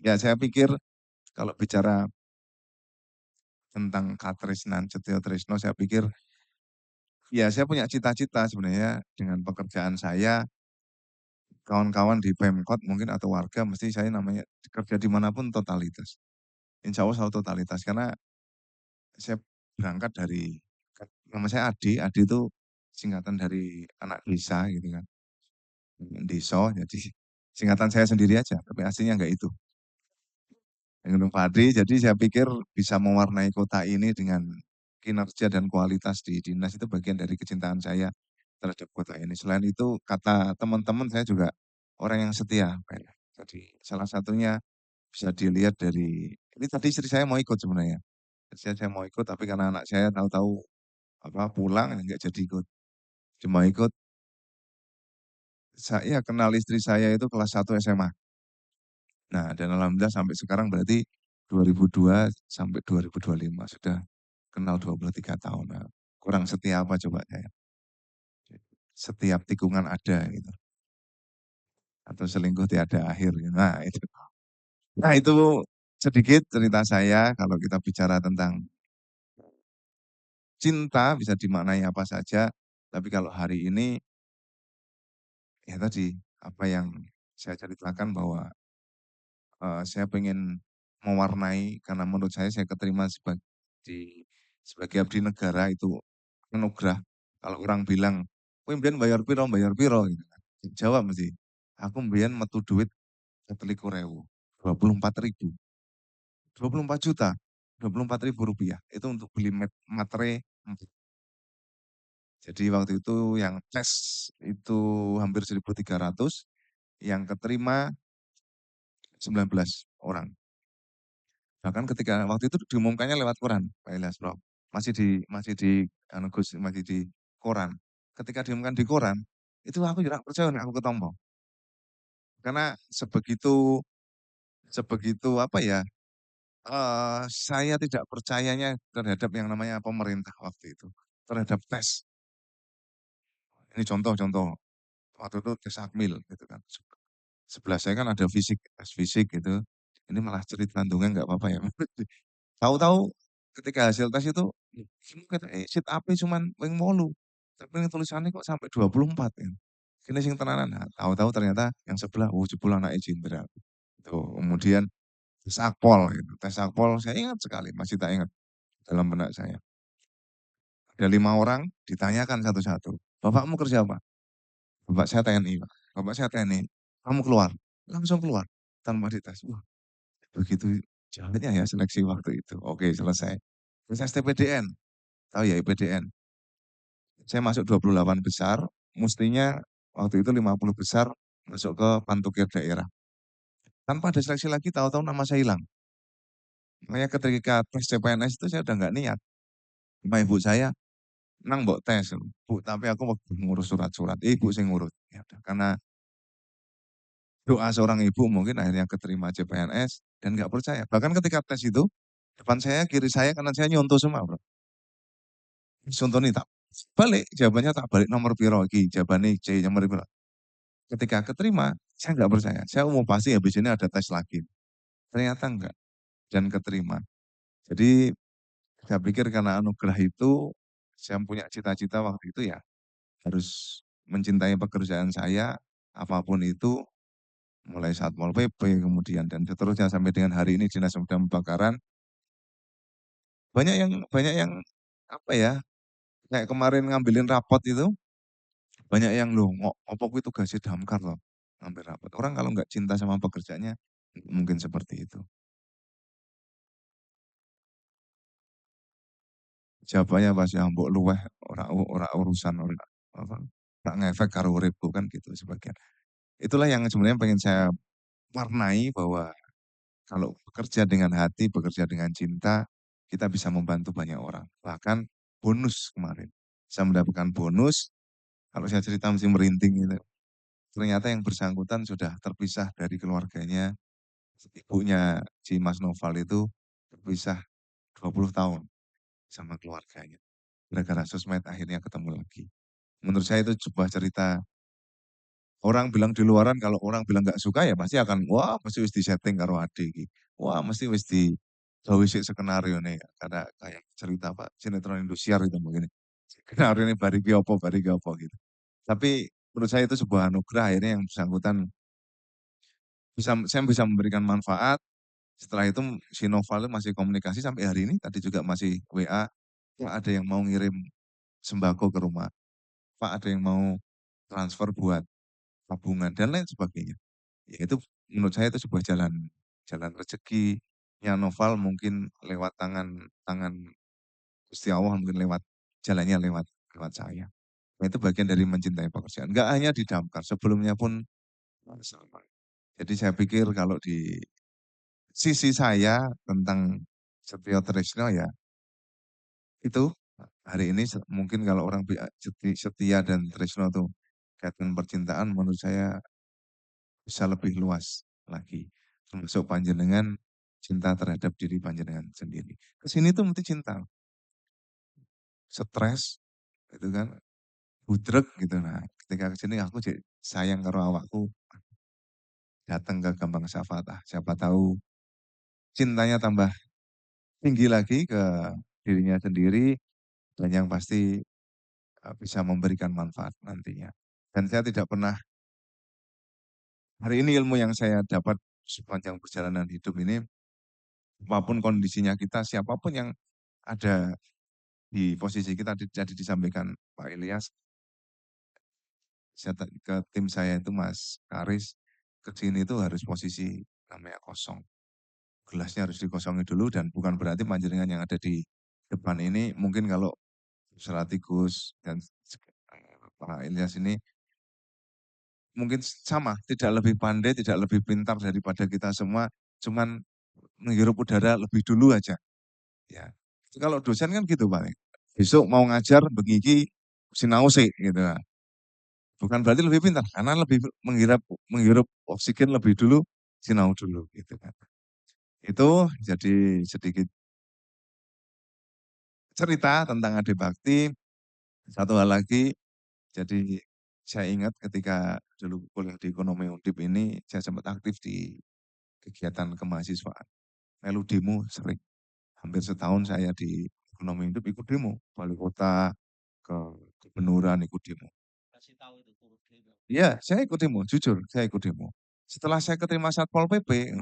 Ya saya pikir kalau bicara tentang katresnan, Setyo Tresno, saya pikir ya saya punya cita-cita sebenarnya dengan pekerjaan saya, kawan-kawan di Pemkot mungkin atau warga mesti saya namanya kerja dimanapun totalitas. Insya Allah selalu totalitas karena saya berangkat dari, nama saya Adi, Adi itu singkatan dari anak desa gitu kan, deso, jadi singkatan saya sendiri aja, tapi aslinya enggak itu. Gunung Padi, jadi saya pikir bisa mewarnai kota ini dengan kinerja dan kualitas di dinas itu bagian dari kecintaan saya terhadap kota ini. Selain itu, kata teman-teman saya juga orang yang setia. Pak ya. Jadi salah satunya bisa dilihat dari, ini tadi istri saya mau ikut sebenarnya. Saya mau ikut, tapi karena anak saya tahu-tahu pulang, nggak jadi ikut. Cuma ikut, saya kenal istri saya itu kelas 1 SMA. Nah, dan alhamdulillah sampai sekarang berarti 2002 sampai 2025 sudah kenal 23 tahun. Nah, kurang setia apa coba saya? Setiap tikungan ada gitu. Atau selingkuh tiada akhir gitu. Nah, itu. Nah, itu sedikit cerita saya kalau kita bicara tentang cinta bisa dimaknai apa saja. Tapi kalau hari ini ya tadi apa yang saya ceritakan bahwa saya pengen mewarnai karena menurut saya keterima sebagai abdi negara itu anugerah. Kalau orang bilang, "Kowe mbiyen bayar piro?" Gitu kan. Jawab mesti, "Aku mbiyen metu duit 27.000, 24.000, 24 juta, 24.000 rupiah. Itu untuk beli materai. Jadi waktu itu yang tes itu hampir 1.300, yang keterima 19 orang. Bahkan ketika waktu itu diumumkannya lewat koran, Pak Ilyas, Bro. Masih di koran. Ketika diumumkan di koran, itu aku juga percaya nih aku ketompo. Karena sebegitu sebegitu saya tidak percayanya terhadap yang namanya pemerintah waktu itu, terhadap tes. Ini contoh-contoh, waktu itu tes Akmil gitu kan. Sebelah saya kan ada fisik, tes fisik gitu. Ini malah cerita lantungnya nggak apa-apa ya. Tahu-tahu ketika hasil tes itu, "Kamu kata sit up-e cuman ping 8, tapi ini tulisannya kok sampai 24 ya. Kene sing tenanan." Nah, tahu-tahu ternyata yang sebelah, oh jebul anake jenderal. Tuh, kemudian tes Akpol gitu, tes Akpol saya ingat sekali, masih tak ingat dalam benak saya. Ada 5 orang ditanyakan satu-satu, "Bapakmu kerja apa?" "Bapak saya TNI, Pak." "Bapak saya TNI." "Kamu keluar?" Langsung keluar tanpa dites. Wah, begitu jalannya ya seleksi waktu itu. Oke, selesai. Terus STPDN, tahu ya IPDN? Saya masuk 28 besar, mestinya waktu itu 50 besar masuk ke Pantukir daerah. Tanpa ada seleksi lagi, tahu-tahu nama saya hilang. Makanya ketika tes CPNS itu saya udah nggak niat. Sama ibu saya, "Nang mbok tes, Bu, tapi aku waktu ngurus surat-surat." Ibu sing ngurus. Ya udah, karena doa seorang ibu mungkin akhirnya keterima CPNS dan nggak percaya. Bahkan ketika tes itu, depan saya, kiri saya, kanan saya nyontoh semua, Bro. Contohnya tak balik, jawabannya tak balik nomor piro iki, jawabannya C, nomor piro. Ketika keterima, saya nggak percaya. Saya mau pasti habis ini ada tes lagi. Ternyata enggak, dan keterima. Jadi saya pikir karena anugerah itu, saya punya cita-cita waktu itu ya harus mencintai pekerjaan saya, apapun itu, mulai Satpol PP, kemudian dan seterusnya sampai dengan hari ini Dinas Pemadam Kebakaran. Banyak yang apa ya, kayak kemarin ngambilin rapot itu, banyak yang loh, opo kuwi tugasnya Damkar loh, ngambil rapot. Orang kalau nggak cinta sama pekerjaannya, mungkin seperti itu. Jawabannya pasti mbok luweh, ora urusan, apa, ora ngefek karo uripku kan gitu sebagian. Itulah yang sebenarnya pengen saya warnai bahwa kalau bekerja dengan hati, bekerja dengan cinta, kita bisa membantu banyak orang. Bahkan bonus kemarin, saya mendapatkan bonus, kalau saya cerita mesti merinding gitu. Ternyata yang bersangkutan sudah terpisah dari keluarganya, ibunya si Mas Noval itu terpisah 20 tahun sama keluarganya. Gara-gara sosmed akhirnya ketemu lagi. Menurut saya itu sebuah cerita Orang bilang di luaran kalau orang bilang nggak suka ya pasti akan, wah mesti wis di-setting karo ade iki. Wah mesti wis digawe sik skenario nih, karena kayak cerita apa, sinetron Indosiar itu mungkin. Skenario ini bari ki apa gitu. Tapi menurut saya itu sebuah anugerah akhirnya yang bersangkutan saya bisa memberikan manfaat, setelah itu si Noval itu masih komunikasi sampai hari ini, tadi juga masih WA, "Pak ada yang mau ngirim sembako ke rumah, Pak ada yang mau transfer buat tabungan," dan lain sebagainya. Ya itu menurut saya itu sebuah jalan jalan rezekinya Noval mungkin lewat tangan tangan Gusti Allah, mungkin lewat jalannya lewat lewat saya. Nah itu bagian dari mencintai pekerjaan, nggak hanya di Damkar, sebelumnya pun sama. Jadi saya pikir kalau di sisi saya tentang Setio Tresno ya itu, hari ini mungkin kalau orang Setia dan Tresno tuh kaitan percintaan menurut saya bisa lebih luas lagi. Termasuk panjenengan cinta terhadap diri panjenengan sendiri. Kesini tuh mesti cinta, stres gitu kan, budreg gitu. Nah, ketika kesini aku jadi sayang karo awakku, datang ke Gambang Safatah. Siapa tahu cintanya tambah tinggi lagi ke dirinya sendiri dan yang pasti bisa memberikan manfaat nantinya. Dan saya tidak pernah, hari ini ilmu yang saya dapat sepanjang perjalanan hidup ini, apapun kondisinya kita, siapapun yang ada di posisi kita, tadi disampaikan Pak Ilyas, ke tim saya itu Mas Karis, ke sini itu harus posisi namanya kosong. Gelasnya harus dikosongi dulu dan bukan berarti panjenengan yang ada di depan ini, mungkin kalau Selatigus dan Pak Ilyas ini mungkin sama, tidak lebih pandai, tidak lebih pintar daripada kita semua, cuman menghirup udara lebih dulu aja. Ya, kalau dosen kan gitu Pak. Besok mau ngajar begigi sinau sih gitu. Bukan berarti lebih pintar, karena lebih menghirup menghirup oksigen lebih dulu, sinau dulu gitu kan. Itu jadi sedikit cerita tentang Ade Bakti. Satu hal lagi, jadi saya ingat ketika dulu kuliah di Ekonomi Undip ini, saya sempat aktif di kegiatan kemahasiswaan. Melu demo sering. Hampir setahun saya di Ekonomi Undip ikut demo. Wali kota, ke gubernuran ikut demo. Iya, saya ikut demo, jujur saya ikut demo. Setelah saya keterima Satpol PP,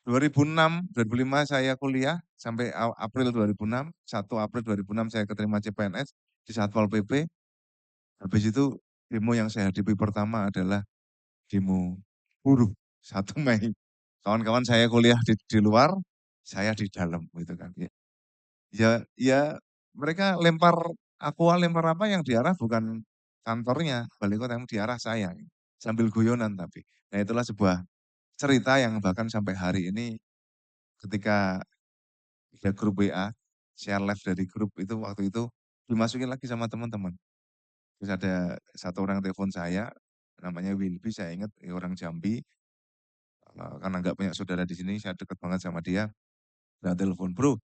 2006, 2005 saya kuliah sampai April 2006, 1 April 2006 saya keterima CPNS di Satpol PP. Habis itu demo yang saya hadapi pertama adalah demo buruh 1 Mei. Kawan-kawan saya kuliah di luar, saya di dalam gitu kan. Ya, ya, ya mereka lempar aqua, lempar apa yang diarah bukan kantornya, balik kota yang diarah saya. Sambil guyonan tapi. Nah itulah sebuah cerita yang bahkan sampai hari ini ketika ada grup WA, share live dari grup itu waktu itu dimasukin lagi sama teman-teman. Terus ada satu orang telepon saya, namanya Wilby, saya ingat orang Jambi, karena nggak punya saudara di sini, saya deket banget sama dia. Nah telepon, bro,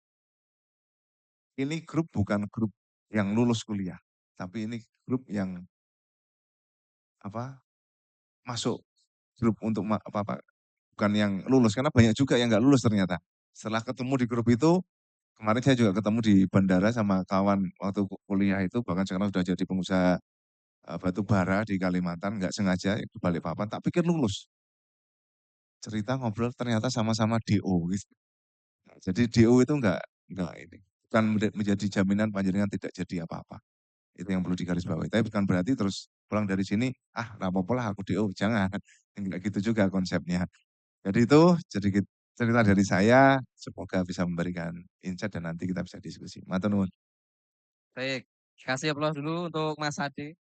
ini grup bukan grup yang lulus kuliah, tapi ini grup yang apa masuk grup untuk apa, bukan yang lulus, karena banyak juga yang nggak lulus ternyata. Setelah ketemu di grup itu, kemarin saya juga ketemu di bandara sama kawan waktu kuliah itu, bahkan sekarang sudah jadi pengusaha batu bara di Kalimantan, nggak sengaja itu Balikpapan, tak pikir lulus. Cerita ngobrol ternyata sama-sama DO gitu. Nah, jadi DO itu enggak ini, bukan menjadi jaminan panjenengan tidak jadi apa-apa. Itu yang perlu digarisbawahi. Tapi bukan berarti terus pulang dari sini, ah rapopo lah aku DO, jangan. Enggak gitu juga konsepnya. Jadi itu sedikit cerita dari saya, semoga bisa memberikan insight dan nanti kita bisa diskusi. Matur nuwun. Baik, kasih aplaus dulu untuk Mas Ade.